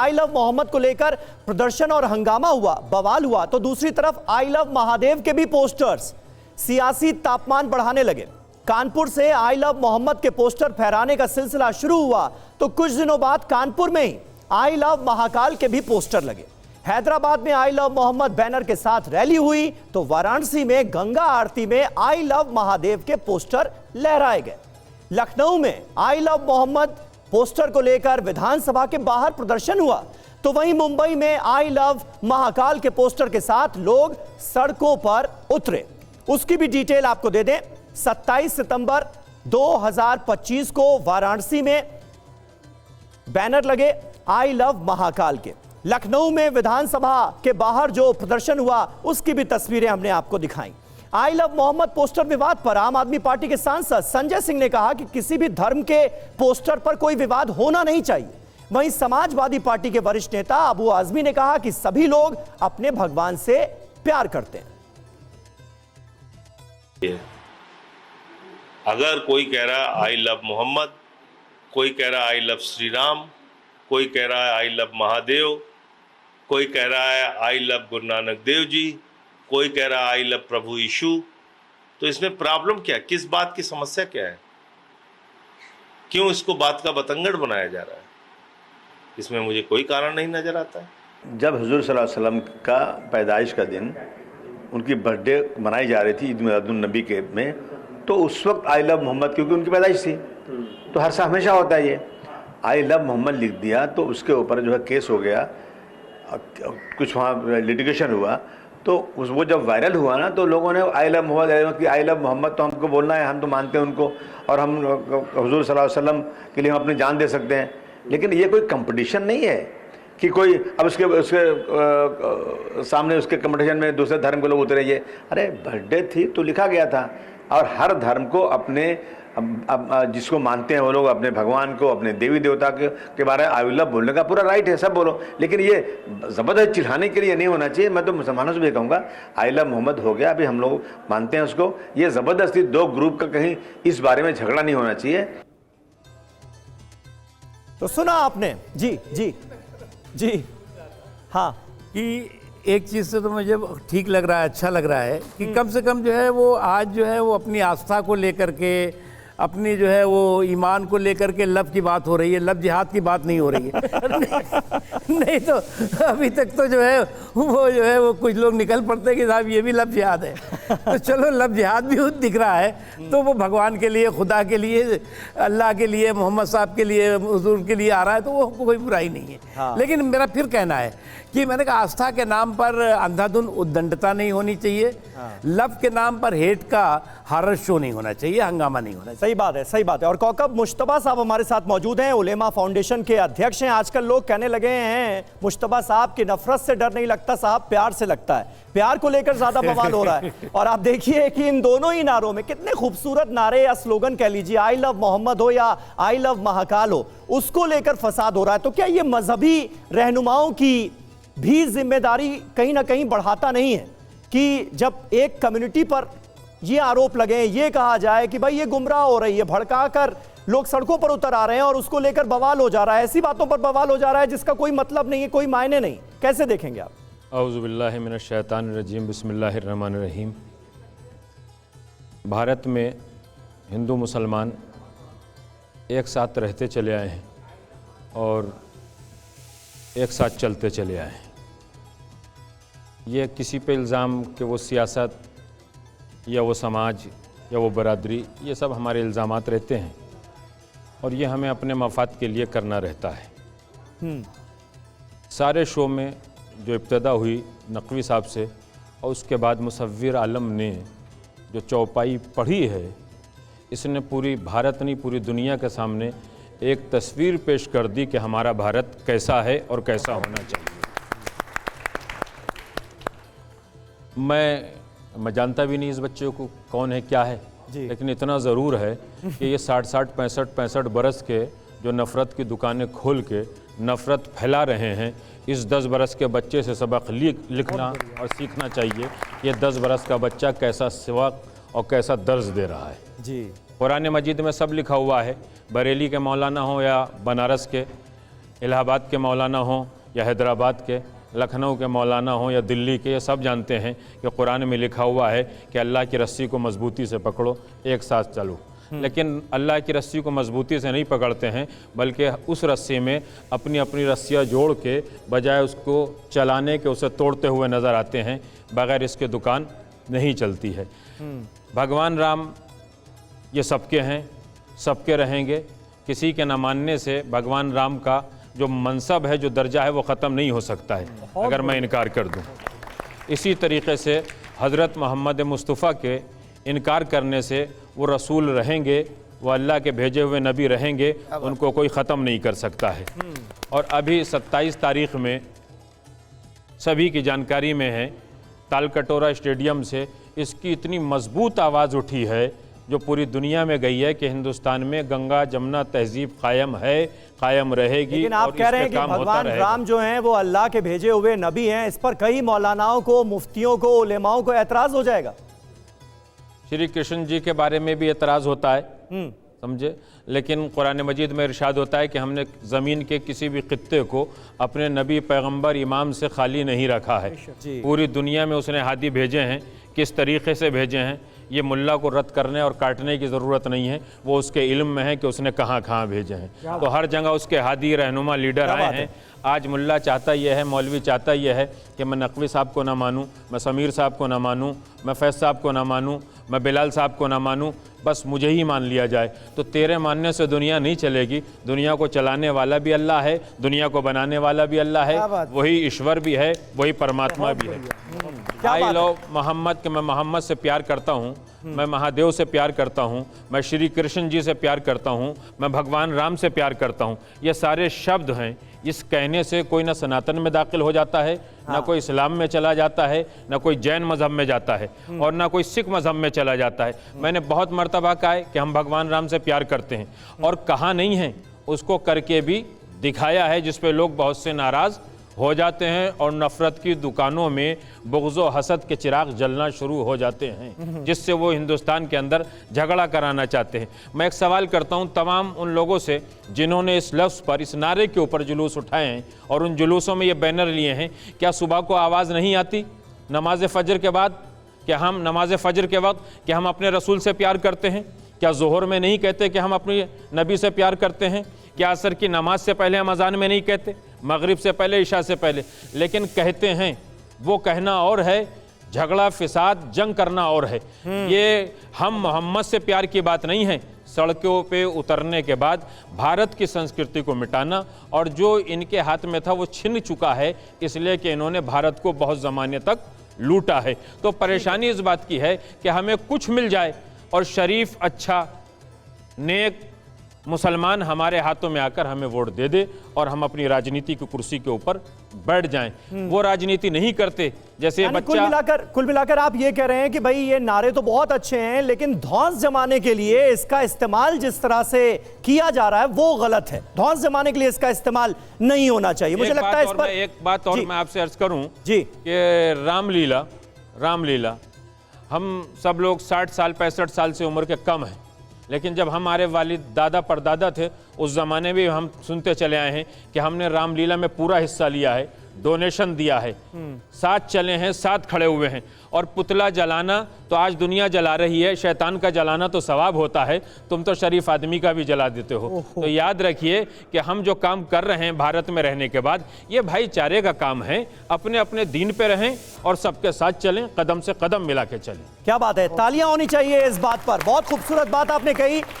I love Mohammad को लेकर प्रदर्शन और हंगामा हुआ, बवाल हुआ, तो दूसरी तरफ आई लव महादेव के भी पोस्टर्स सियासी तापमान बढ़ाने लगे। कानपुर से आई लव मोहम्मद के पोस्टर फहराने का सिलसिला शुरू हुआ तो कुछ दिनों बाद कानपुर में ही आई लव महाकाल के भी पोस्टर लगे। हैदराबाद में आई लव मोहम्मद बैनर के साथ रैली हुई तो वाराणसी में गंगा आरती में आई लव महादेव के पोस्टर लहराए गए। लखनऊ में आई लव मोहम्मद पोस्टर को लेकर विधानसभा के बाहर प्रदर्शन हुआ तो वहीं मुंबई में आई लव महाकाल के पोस्टर के साथ लोग सड़कों पर उतरे। उसकी भी डिटेल आपको दे दें। 27 सितंबर 2025 को वाराणसी में बैनर लगे आई लव महाकाल के। लखनऊ में विधानसभा के बाहर जो प्रदर्शन हुआ उसकी भी तस्वीरें हमने आपको दिखाई। आई लव मोहम्मद पोस्टर विवाद पर आम आदमी पार्टी के सांसद संजय सिंह ने कहा कि किसी भी धर्म के पोस्टर पर कोई विवाद होना नहीं चाहिए। वहीं समाजवादी पार्टी के वरिष्ठ नेता अबू आजमी ने कहा कि सभी लोग अपने भगवान से प्यार करते हैं। अगर कोई कह रहा है आई लव मोहम्मद, कोई कह रहा है आई लव श्री राम, कोई कह रहा है आई लव महादेव, कोई कह रहा है आई लव गुरु नानक देव जी, कोई कह रहा है आई लव प्रभु यीशु, तो इसमें प्रॉब्लम क्या है? किस बात की समस्या क्या है? क्यों इसको बात का बतंगड़ बनाया जा रहा है? इसमें मुझे कोई कारण नहीं नजर आता है। जब हुजूर सल्लल्लाहु अलैहि वसल्लम का पैदाइश का दिन, उनकी बर्थडे मनाई जा रही थी ईद मिलादुन्नबी के में, तो उस वक्त आई लव मोहम्मद क्योंकि उनकी पैदाइश थी तो हर साल हमेशा होता है ये आई लव मोहम्मद लिख दिया तो उसके ऊपर जो है केस हो गया, कुछ वहाँ लिटिगेशन हुआ तो वो जब वायरल हुआ ना तो लोगों ने आई लव मोहम्मद कि आई लव मोहम्मद तो हमको बोलना है, हम तो मानते हैं उनको और हम हुजूर सल्लल्लाहु अलैहि वसल्लम के लिए हम अपनी जान दे सकते हैं। लेकिन ये कोई कंपटीशन नहीं है कि कोई अब उसके सामने उसके कंपटीशन में दूसरे धर्म के लोग उतरेंगे। अरे बर्थडे थी तो लिखा गया था और हर धर्म को अपने जिसको मानते हैं वो लोग अपने भगवान को, अपने देवी देवता के बारे में आई लव बोलने का पूरा राइट है, सब बोलो। लेकिन ये ज़बरदस्त चिढ़ाने के लिए नहीं होना चाहिए। मैं तो मुसलमानों से भी कहूँगा आई लव मोहम्मद हो गया, अभी हम लोग मानते हैं उसको। ये ज़बरदस्ती दो ग्रुप का कहीं इस बारे में झगड़ा नहीं होना चाहिए। तो सुना आपने जी जी जी हाँ कि एक चीज़ से तो मुझे ठीक लग रहा है, अच्छा लग रहा है कि कम से कम जो है वो आज जो है वो अपनी आस्था को लेकर के, अपनी जो है वो ईमान को लेकर के लव की बात हो रही है, लव जिहाद की बात नहीं हो रही है। नहीं तो अभी तक तो जो है वो कुछ लोग निकल पड़ते हैं कि साहब ये भी लव जिहाद है। तो चलो लव जिहाद भी दिख रहा है तो वो भगवान के लिए, खुदा के लिए, अल्लाह के लिए, मोहम्मद साहब के लिए, हुजूर के लिए आ रहा है तो वो कोई बुराई नहीं है। हाँ। लेकिन मेरा फिर कहना है कि मैंने कहा आस्था के नाम पर अंधाधुंध उद्दंडता नहीं होनी चाहिए। हाँ। लव के नाम पर हेट का हॉरर शो नहीं होना चाहिए, हंगामा नहीं होना चाहिए। सही बात है, सही बात है। और कौकब मुश्तबा साहब हमारे साथ मौजूद हैं, उलेमा फाउंडेशन के अध्यक्ष हैं। आजकल लोग कहने लगे हैं मुश्तबा साहब की नफरत से डर नहीं लगता साहब, प्यार से लगता है। प्यार को लेकर ज्यादा बवाल हो रहा है। और आप देखिए कि इन दोनों ही नारों में कितने खूबसूरत नारे या स्लोगन कह लीजिए, आई लव मोहम्मद हो या आई लव महाकाल हो, उसको लेकर फसाद हो रहा है। तो क्या ये मजहबी रहनुमाओं की भी जिम्मेदारी कहीं ना कहीं बढ़ाता नहीं है कि जब एक कम्युनिटी पर ये आरोप लगे, ये कहा जाए कि भाई ये गुमराह हो रही है, भड़काकर लोग सड़कों पर उतर आ रहे हैं और उसको लेकर बवाल हो जा रहा है, ऐसी बातों पर बवाल हो जा रहा है जिसका कोई मतलब नहीं है, कोई मायने नहीं, कैसे देखेंगे आप? औज़ु बिल्लाहि मिनश शैतानिर रजीम, बिस्मिल्लाहिर रहमानिर रहीम। भारत में हिंदू मुसलमान एक साथ रहते चले आए हैं और एक साथ चलते चले आए हैं। ये किसी पे इल्ज़ाम कि वो सियासत या वो समाज या वो बरादरी, ये सब हमारे इल्ज़ामात रहते हैं और ये हमें अपने मफाद के लिए करना रहता है। सारे शो में जो इब्तदा हुई नकवी साहब से और उसके बाद मुसव्विर आलम ने जो चौपाई पढ़ी है, इसने पूरी भारत नहीं पूरी दुनिया के सामने एक तस्वीर पेश कर दी कि हमारा भारत कैसा है और कैसा होना चाहिए। मैं जानता भी नहीं इस बच्चे को कौन है क्या है, लेकिन इतना ज़रूर है कि ये 60-60, 65-65 बरस के जो नफ़रत की दुकानें खोल के नफ़रत फैला रहे हैं, इस 10 बरस के बच्चे से सबक लिखना और सीखना चाहिए। ये 10 बरस का बच्चा कैसा सबक और कैसा दर्ज दे रहा है। जी, कुरान मजीद में सब लिखा हुआ है, बरेली के मौलाना हो या बनारस के, इलाहाबाद के मौलाना हों या हैदराबाद के, लखनऊ के मौलाना हों या दिल्ली के, ये सब जानते हैं कि कुरान में लिखा हुआ है कि अल्लाह की रस्सी को मजबूती से पकड़ो, एक साथ चलो। लेकिन अल्लाह की रस्सी को मजबूती से नहीं पकड़ते हैं, बल्कि उस रस्सी में अपनी अपनी रस्सियाँ जोड़ के बजाय उसको चलाने के उसे तोड़ते हुए नज़र आते हैं। बग़ैर इसके दुकान नहीं चलती है। भगवान राम ये सबके हैं, सबके रहेंगे। किसी के न मानने से भगवान राम का जो मनसब है, जो दर्जा है, वो ख़त्म नहीं हो सकता है अगर मैं इनकार कर दूं। इसी तरीके से हज़रत मोहम्मद मुस्तफ़ा के इनकार करने से वो रसूल रहेंगे, वो अल्लाह के भेजे हुए नबी रहेंगे, उनको कोई ख़त्म नहीं कर सकता है। और अभी 27 तारीख़ में सभी की जानकारी में है, तालकटोरा स्टेडियम से इसकी इतनी मजबूत आवाज़ उठी है जो पूरी दुनिया में गई है कि हिंदुस्तान में गंगा जमुना तहजीब कायम है, कायम रहेगी। लेकिन आप कह रहे हैं कि भगवान राम जो हैं वो अल्लाह के भेजे हुए नबी हैं, इस पर कई मौलानाओं को, मुफ्तियों को, उलेमाओं को एतराज़ हो जाएगा। श्री कृष्ण जी के बारे में भी एतराज़ होता है, समझे, लेकिन कुरान मजीद में इरशाद होता है कि हमने ज़मीन के किसी भी खित्ते को अपने नबी पैगंबर इमाम से खाली नहीं रखा है। पूरी दुनिया में उसने हादी भेजे हैं, किस तरीक़े से भेजे हैं ये मुल्ला को रद्द करने और काटने की ज़रूरत नहीं है, वो उसके इल्म में है कि उसने कहाँ कहाँ भेजे हैं। तो हर जगह उसके हादी, रहनुमा, लीडर आए हैं। आज मुल्ला चाहता यह है, मौलवी चाहता यह है कि मैं नकवी साहब को ना मानूं, मैं समीर साहब को ना मानूं, मैं फैज़ साहब को ना मानूं, मैं बिलाल साहब को ना मानूं, बस मुझे ही मान लिया जाए। तो तेरे मानने से दुनिया नहीं चलेगी। दुनिया को चलाने वाला भी अल्लाह है, दुनिया को बनाने वाला भी अल्लाह है, वही ईश्वर भी है, वही परमात्मा भी है। आई लव मोहम्मद कि मैं मोहम्मद से प्यार करता हूँ, मैं महादेव से प्यार करता हूँ, मैं श्री कृष्ण जी से प्यार करता हूँ, मैं भगवान राम से प्यार करता हूँ। ये सारे शब्द हैं। इस कहने से कोई ना सनातन में दाखिल हो जाता है, ना कोई इस्लाम में चला जाता है, ना कोई जैन मज़हब में जाता है, और ना कोई सिख मज़हब में चला जाता है। मैंने बहुत मर्तबा कहा है कि हम भगवान राम से प्यार करते हैं, और कहा नहीं है, उसको करके भी दिखाया है, जिस पे लोग बहुत से नाराज़ हो जाते हैं और नफ़रत की दुकानों में बुग़्ज़ व हसद के चिराग जलना शुरू हो जाते हैं, जिससे वो हिंदुस्तान के अंदर झगड़ा कराना चाहते हैं। मैं एक सवाल करता हूँ तमाम उन लोगों से जिन्होंने इस लफ्ज़ पर, इस नारे के ऊपर जुलूस उठाए हैं और उन जुलूसों में ये बैनर लिए हैं, क्या सुबह को आवाज़ नहीं आती नमाज फ़जर के बाद, क्या हम नमाज फ़जर के वक्त कि हम अपने रसूल से प्यार करते हैं? क्या ज़ोहर में नहीं कहते कि हम अपने नबी से प्यार करते हैं? क्या असर की नमाज से पहले हम अज़ान में नहीं कहते, मगरिब से पहले, इशा से पहले? लेकिन कहते हैं, वो कहना और है, झगड़ा फिसाद जंग करना और है। ये हम मोहम्मद से प्यार की बात नहीं है। सड़कों पे उतरने के बाद भारत की संस्कृति को मिटाना, और जो इनके हाथ में था वो छिन चुका है, इसलिए कि इन्होंने भारत को बहुत ज़माने तक लूटा है। तो परेशानी इस बात की है कि हमें कुछ मिल जाए और शरीफ, अच्छा, नेक मुसलमान हमारे हाथों में आकर हमें वोट दे दे और हम अपनी राजनीति की कुर्सी के ऊपर बैठ जाएं। वो राजनीति नहीं करते। जैसे बच्चा, कुल मिलाकर आप ये कह रहे हैं कि भाई ये नारे तो बहुत अच्छे हैं, लेकिन धौंस जमाने के लिए इसका इस्तेमाल जिस तरह से किया जा रहा है वो गलत है। धौंस जमाने के लिए इसका इस्तेमाल नहीं होना चाहिए। मुझे लगता है इस पर एक बात और मैं आपसे अर्ज करूं जी कि रामलीला हम सब लोग 60 साल 65 साल से उम्र के कम हैं, लेकिन जब हमारे वालिद दादा परदादा थे उस ज़माने में हम सुनते चले आए हैं कि हमने रामलीला में पूरा हिस्सा लिया है, डोनेशन दिया है, साथ चले हैं, साथ खड़े हुए हैं। और पुतला जलाना तो आज दुनिया जला रही है, शैतान का जलाना तो सवाब होता है, तुम तो शरीफ आदमी का भी जला देते हो। तो याद रखिए कि हम जो काम कर रहे हैं भारत में रहने के बाद, ये भाईचारे का काम है। अपने अपने दीन पे रहें और सबके साथ चलें, कदम से कदम मिला के चलें। क्या बात है, तालियां होनी चाहिए इस बात पर। बहुत खूबसूरत बात आपने कही।